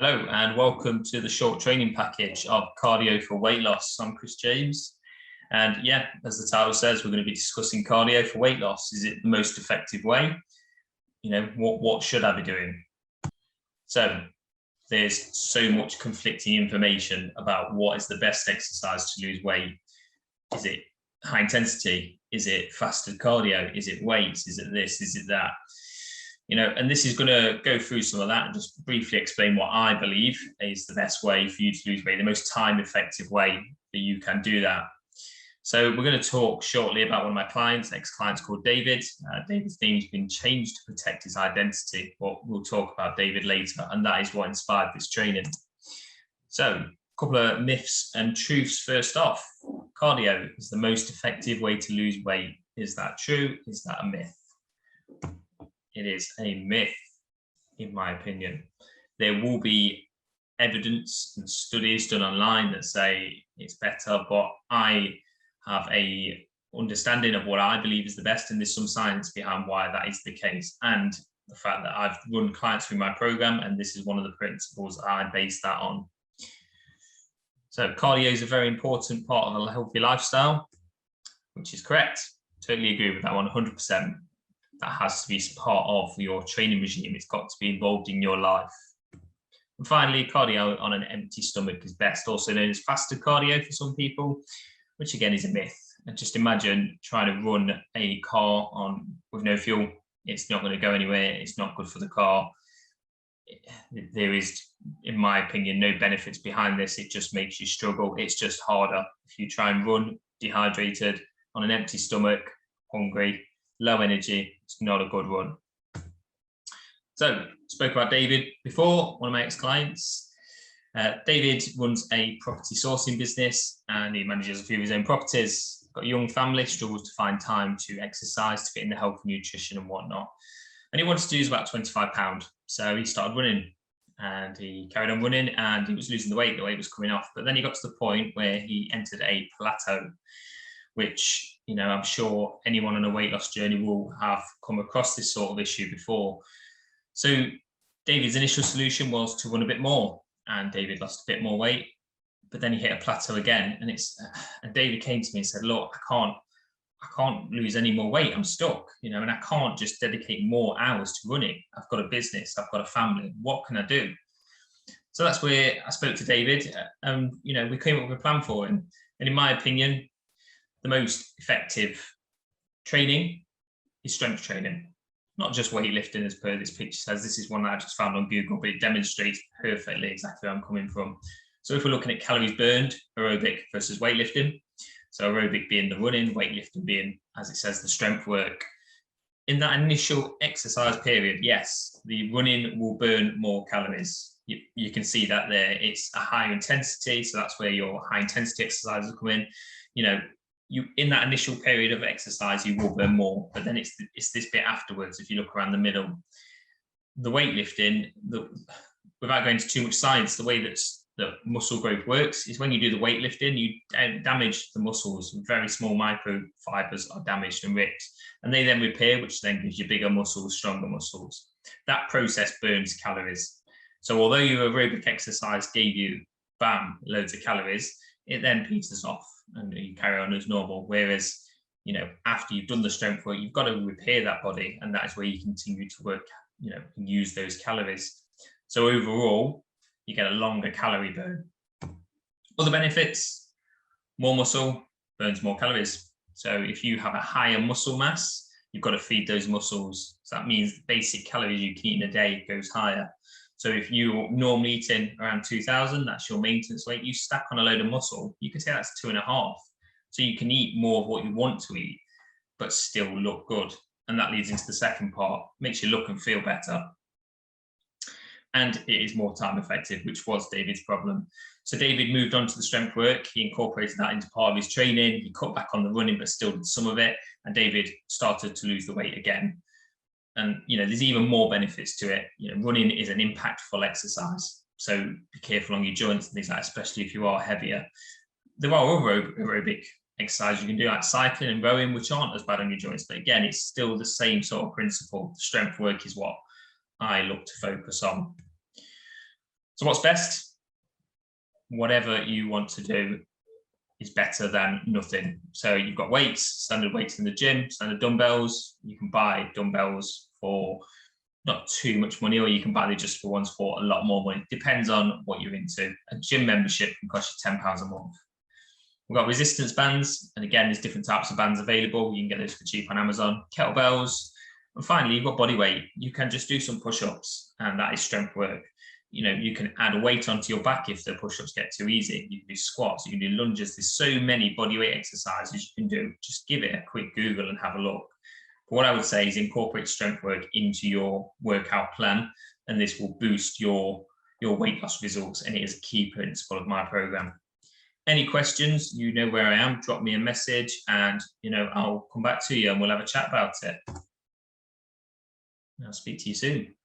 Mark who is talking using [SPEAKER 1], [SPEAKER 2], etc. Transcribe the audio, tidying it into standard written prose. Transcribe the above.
[SPEAKER 1] Hello and welcome to the short training package of cardio for weight loss. I'm Chris James, and yeah, as the title says, we're going to be discussing cardio for weight loss. Is it the most effective way? You know, what should I be doing? So there's so much conflicting information about what is the best exercise to lose weight. Is it high intensity? Is it fasted cardio? Is it weights? Is it this? Is it that? You know, and this is going to go through some of that and just briefly explain what I believe is the best way for you to lose weight, the most time-effective way that you can do that. So we're going to talk shortly about one of my clients, ex-clients called David. David's name's been changed to protect his identity, but we'll talk about David later, and that is what inspired this training. So a couple of myths and truths first off. Cardio is the most effective way to lose weight. Is that true? Is that a myth? It is a myth, in my opinion. There will be evidence and studies done online that say it's better, but I have a understanding of what I believe is the best, and there's some science behind why that is the case, and the fact that I've run clients through my program, and this is one of the principles that I base that on. So cardio is a very important part of a healthy lifestyle, which is correct. Totally agree with that 100%. That has to be part of your training regime. It's got to be involved in your life. And finally, cardio on an empty stomach is best, also known as fasted cardio for some people, which again is a myth. And just imagine trying to run a car with no fuel. It's not going to go anywhere. It's not good for the car. There is, in my opinion, no benefits behind this. It just makes you struggle. It's just harder. If you try and run dehydrated on an empty stomach, hungry, low energy, it's not a good one. So, spoke about David before, one of my ex-clients. David runs a property sourcing business and he manages a few of his own properties. Got a young family, struggles to find time to exercise, to fit in the health and nutrition and whatnot. And he wanted to lose about 25 pounds. So he started running and he carried on running and he was losing the weight was coming off. But then he got to the point where he entered a plateau, which, you know, I'm sure anyone on a weight loss journey will have come across this sort of issue before. So David's initial solution was to run a bit more, and David lost a bit more weight, but then he hit a plateau again. And David came to me and said, look, I can't lose any more weight. I'm stuck, you know, and I can't just dedicate more hours to running. I've got a business, I've got a family. What can I do? So that's where I spoke to David, and, you know, we came up with a plan for him. And in my opinion, the most effective training is strength training, not just weightlifting as per this picture says. This is one that I just found on Google, but it demonstrates perfectly exactly where I'm coming from. So if we're looking at calories burned, aerobic versus weightlifting, so aerobic being the running, weightlifting being, as it says, the strength work. In that initial exercise period, yes, the running will burn more calories. You can see that there. It's a higher intensity, so that's where your high intensity exercises come in. You know, in that initial period of exercise, you will burn more, but then it's this bit afterwards. If you look around the middle, the weightlifting, without going into too much science, the way that muscle growth works is when you do the weightlifting, you damage the muscles. Very small microfibers are damaged and ripped, and they then repair, which then gives you bigger muscles, stronger muscles. That process burns calories. So although your aerobic exercise gave you, bam, loads of calories, it then peters off and you carry on as normal. Whereas, you know, after you've done the strength work, you've got to repair that body, and that is where you continue to work, you know, and use those calories. So overall, you get a longer calorie burn. Other benefits: more muscle burns more calories. So if you have a higher muscle mass, you've got to feed those muscles. So that means the basic calories you can eat in a day goes higher. So if you're normally eating around 2,000, that's your maintenance weight, you stack on a load of muscle, you can say that's 2.5. So you can eat more of what you want to eat, but still look good. And that leads into the second part, makes you look and feel better. And it is more time effective, which was David's problem. So David moved on to the strength work. He incorporated that into part of his training. He cut back on the running, but still did some of it. And David started to lose the weight again. And, you know, there's even more benefits to it. You know, running is an impactful exercise. So be careful on your joints and things like that, especially if you are heavier. There are other aerobic exercises you can do, like cycling and rowing, which aren't as bad on your joints. But again, it's still the same sort of principle. The strength work is what I look to focus on. So what's best? Whatever you want to do is better than nothing. So you've got weights, standard weights in the gym, standard dumbbells. You can buy dumbbells for not too much money, or you can buy the adjustable ones for a lot more money. Depends on what you're into. A gym membership can cost you £10 a month. We've got resistance bands, and again, there's different types of bands available. You can get those for cheap on Amazon. Kettlebells, and finally, you've got body weight. You can just do some push-ups, and that is strength work. You know, you can add a weight onto your back if the push-ups get too easy. You can do squats, you can do lunges. There's so many body weight exercises you can do. Just give it a quick Google and have a look. But what I would say is incorporate strength work into your workout plan, and this will boost your weight loss results, and it is a key principle of my program. Any questions, you know where I am, drop me a message and, you know, I'll come back to you and we'll have a chat about it. I'll speak to you soon.